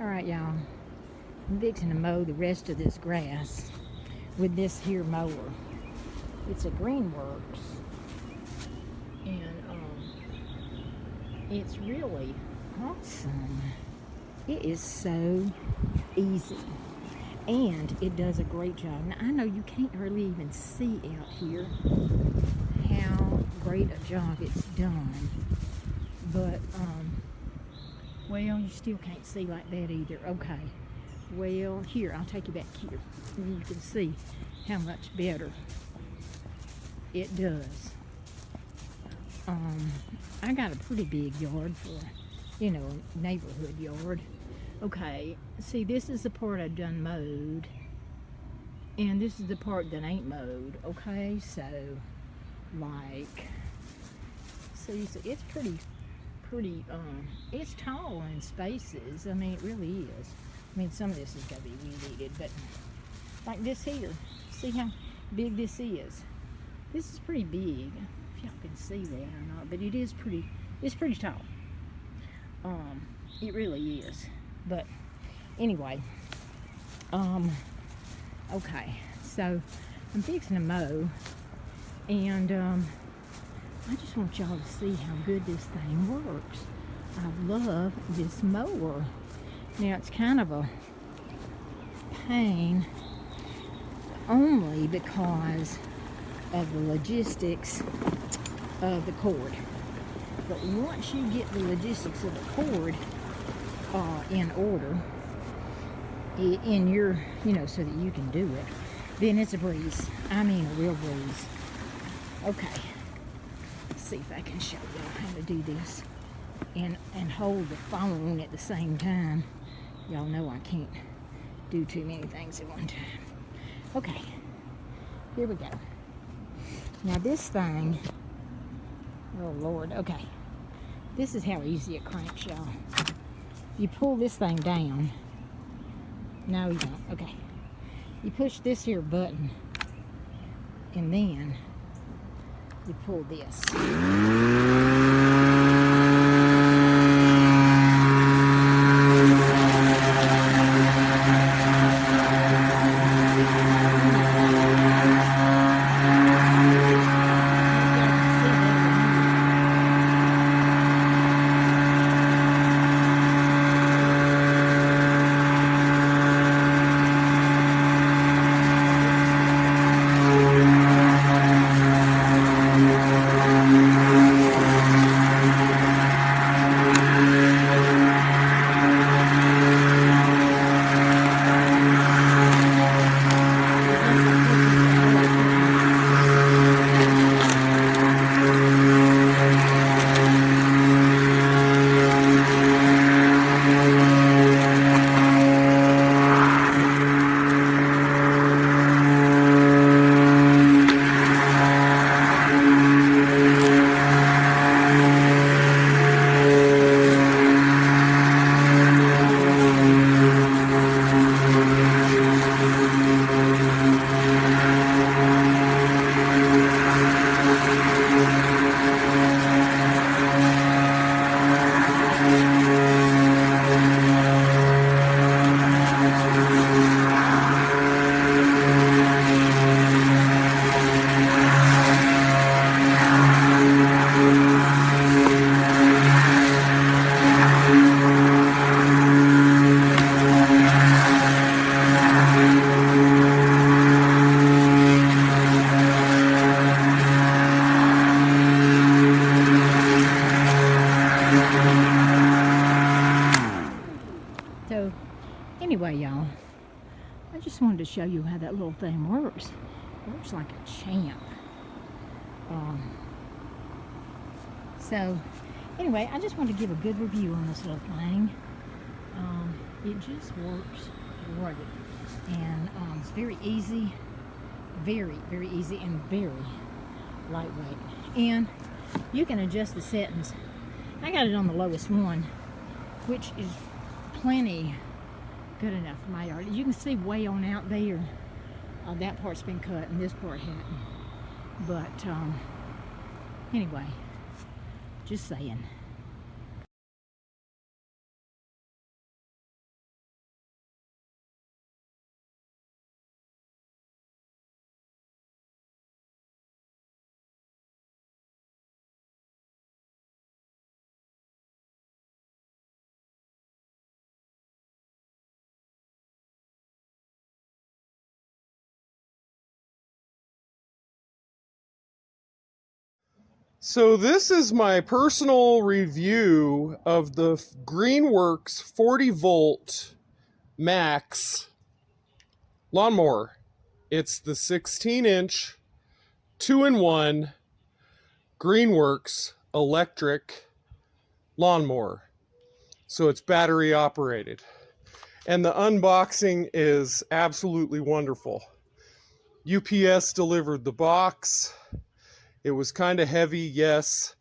Alright, y'all. I'm fixing to mow the rest of this grass with this here mower. It's a Greenworks. And it's really awesome. It is so easy. And it does a great job. Now, I know you can't hardly even see out here how great a job it's done. But, well, you still can't see like that either. Okay. Well, here, I'll take you back here. And you can see how much better it does. I got a pretty big yard for, you know, a neighborhood yard. Okay, see, this is the part I've done mowed, and this is the part that ain't mowed. Okay, so, like, see, so it's pretty, it's tall in spaces. I mean, it really is. I mean, some of this is going to be weed-eated, but like this here, see how big this is? This is pretty big, if y'all can see that or not, but it is pretty, it's pretty tall. It really is. But anyway, okay, so I'm fixing to mow, and I just want y'all to see how good this thing works. I love this mower. Now, it's kind of a pain only because of the logistics of the cord. But once you get the logistics of the cord in order, in your, you know, so that you can do it, then it's a breeze. I mean, a real breeze. Okay, let's see if I can show y'all how to do this and hold the phone at the same time. Y'all know I can't do too many things at one time. Okay, here we go. Now this thing, oh Lord, okay. This is how easy it cranks, y'all. You pull this thing down. No, you don't. Okay. You push this here button, and then you pull this. So, anyway, y'all, I just wanted to show you how that little thing works. It works like a champ. So, anyway, I just wanted to give a good review on this little thing. It just works great. And it's very easy, very, very easy, and very lightweight. And you can adjust the settings. I got it on the lowest one, which is plenty good enough for my yard. You can see way on out there, that part's been cut and this part hadn't. But anyway, just saying. So this is my personal review of the Greenworks 40 volt max lawnmower. It's the 16-inch 2-in-1 Greenworks electric lawnmower. So it's battery operated. And the unboxing is absolutely wonderful. UPS delivered the box. It was kind of heavy, yes,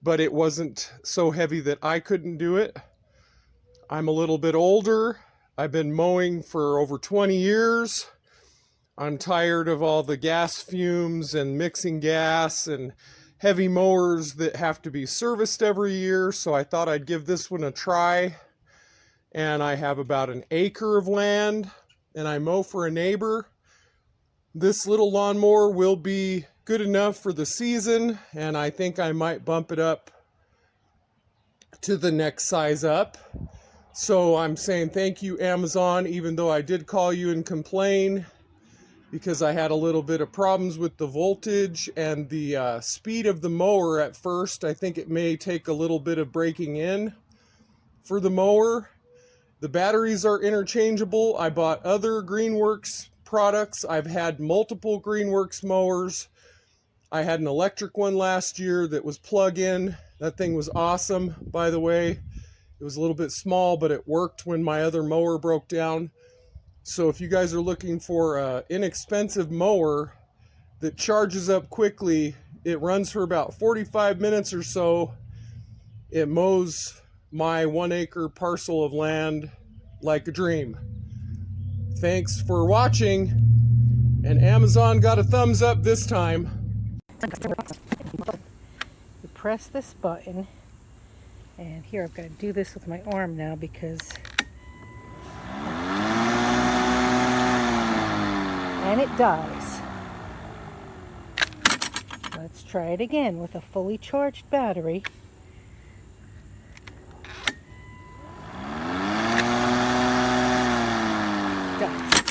but it wasn't so heavy that I couldn't do it. I'm a little bit older. I've been mowing for over 20 years. I'm tired of all the gas fumes and mixing gas and heavy mowers that have to be serviced every year, so I thought I'd give this one a try. And I have about an acre of land, and I mow for a neighbor. This little lawnmower will be good enough for the season, and I think I might bump it up to the next size up. So I'm saying thank you, Amazon, even though I did call you and complain because I had a little bit of problems with the voltage and the speed of the mower at first. I think it may take a little bit of breaking in for the mower. The batteries are interchangeable. I bought other Greenworks products. I've had multiple Greenworks mowers. I had an electric one last year that was plug-in. That thing was awesome, by the way. It was a little bit small, but it worked when my other mower broke down. So if you guys are looking for an inexpensive mower that charges up quickly, it runs for about 45 minutes or so. It mows my 1 acre parcel of land like a dream. Thanks for watching, and Amazon got a thumbs up this time. You press this button, and here I've got to do this with my arm now because, and it dies. Let's try it again with a fully charged battery. Dies.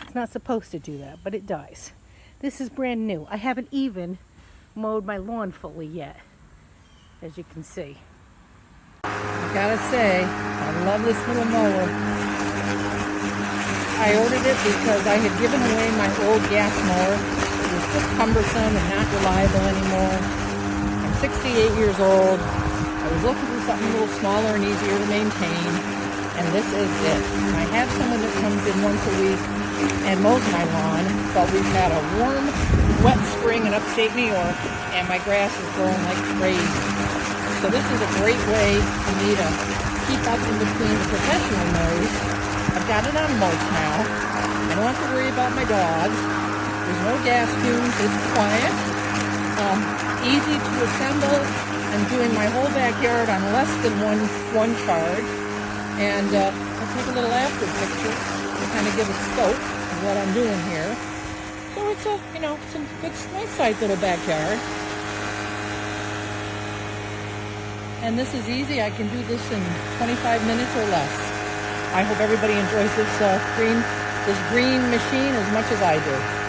It's not supposed to do that, but it dies. This is brand new. I haven't even mowed my lawn fully yet, as you can see. I gotta say, I love this little mower. I ordered it because I had given away my old gas mower. It was just cumbersome and not reliable anymore. I'm 68 years old. I was looking for something a little smaller and easier to maintain, and this is it. I have someone that comes in once a week and mows my lawn, but we've had a warm, wet spring in upstate New York, and my grass is growing like crazy. So this is a great way for me to keep up in between the professional mows. I've got it on mulch now. I don't have to worry about my dogs. There's no gas fumes. It's quiet. Easy to assemble. I'm doing my whole backyard on less than one charge. And I'll take a little after picture to kind of give a scope of what I'm doing here. So it's a, it's a good, nice sized little backyard. And this is easy. I can do this in 25 minutes or less. I hope everybody enjoys this green machine as much as I do.